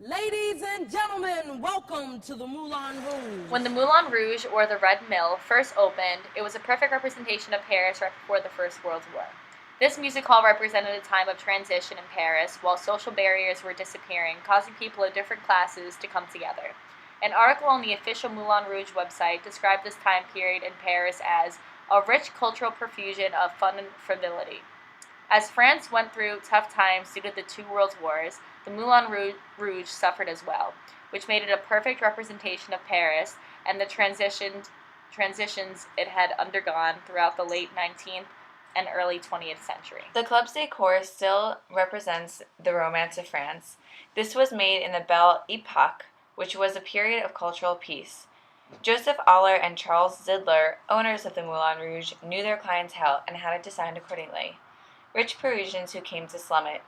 Ladies and gentlemen, welcome to the Moulin Rouge. When the Moulin Rouge, or the Red Mill, first opened, it was a perfect representation of Paris right before the First World War. This music hall represented a time of transition in Paris, while social barriers were disappearing, causing people of different classes to come together. An article on the official Moulin Rouge website described this time period in Paris as a rich cultural profusion of fun and frivolity. As France went through tough times due to the two world wars, the Moulin Rouge suffered as well, which made it a perfect representation of Paris and the transitions it had undergone throughout the late 19th and early 20th century. The club's decor still represents the romance of France. This was made in the Belle Epoque, which was a period of cultural peace. Joseph Aller and Charles Zidler, owners of the Moulin Rouge, knew their clientele and had it designed accordingly. Rich Parisians who came to slum it.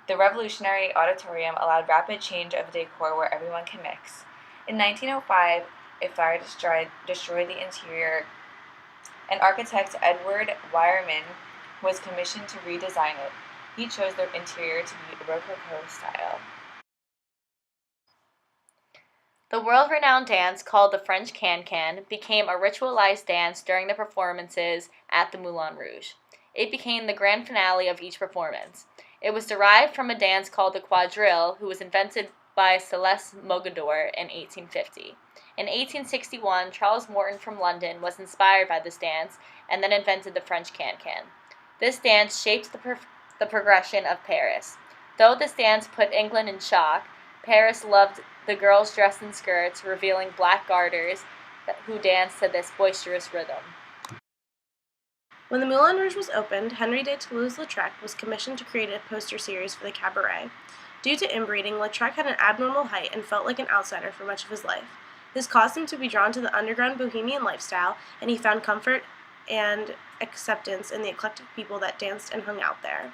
The revolutionary auditorium allowed rapid change of decor where everyone can mix. In 1905, a fire destroyed the interior, and architect Edward Wireman was commissioned to redesign it. He chose the interior to be Rococo style. The world-renowned dance called the French Can-Can became a ritualized dance during the performances at the Moulin Rouge. It became the grand finale of each performance. It was derived from a dance called the quadrille, who was invented by Celeste Mogador in 1850. In 1861, Charles Morton from London was inspired by this dance and then invented the French Can-Can. This dance shaped the progression of Paris. Though this dance put England in shock, Paris loved the girls dressed in skirts, revealing black garters, who danced to this boisterous rhythm. When the Moulin Rouge was opened, Henri de Toulouse-Lautrec was commissioned to create a poster series for the cabaret. Due to inbreeding, Lautrec had an abnormal height and felt like an outsider for much of his life. This caused him to be drawn to the underground bohemian lifestyle, and he found comfort and acceptance in the eclectic people that danced and hung out there.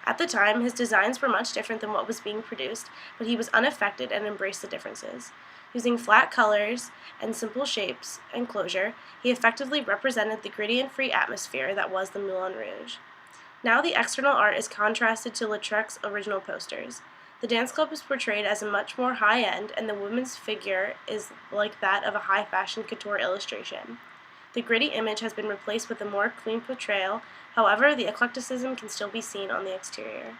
At the time, his designs were much different than what was being produced, but he was unaffected and embraced the differences. Using flat colors and simple shapes and closure, he effectively represented the gritty and free atmosphere that was the Moulin Rouge. Now the external art is contrasted to Lautrec's original posters. The dance club is portrayed as a much more high-end, and the woman's figure is like that of a high-fashion couture illustration. The gritty image has been replaced with a more clean portrayal. However, the eclecticism can still be seen on the exterior.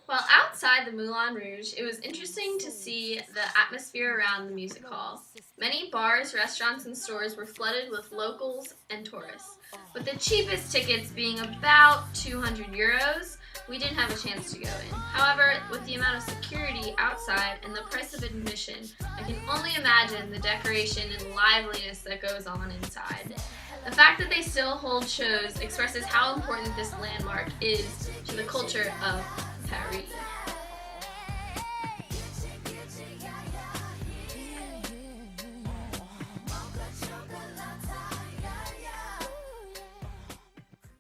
While outside the Moulin Rouge, it was interesting to see the atmosphere around the music hall. Many bars, restaurants, and stores were flooded with locals and tourists. With the cheapest tickets being about 200 euros, we didn't have a chance to go in. However, with the amount of security outside and the price of admission, I can only imagine the decoration and liveliness that goes on inside. The fact that they still hold shows expresses how important this landmark is to the culture of Paris.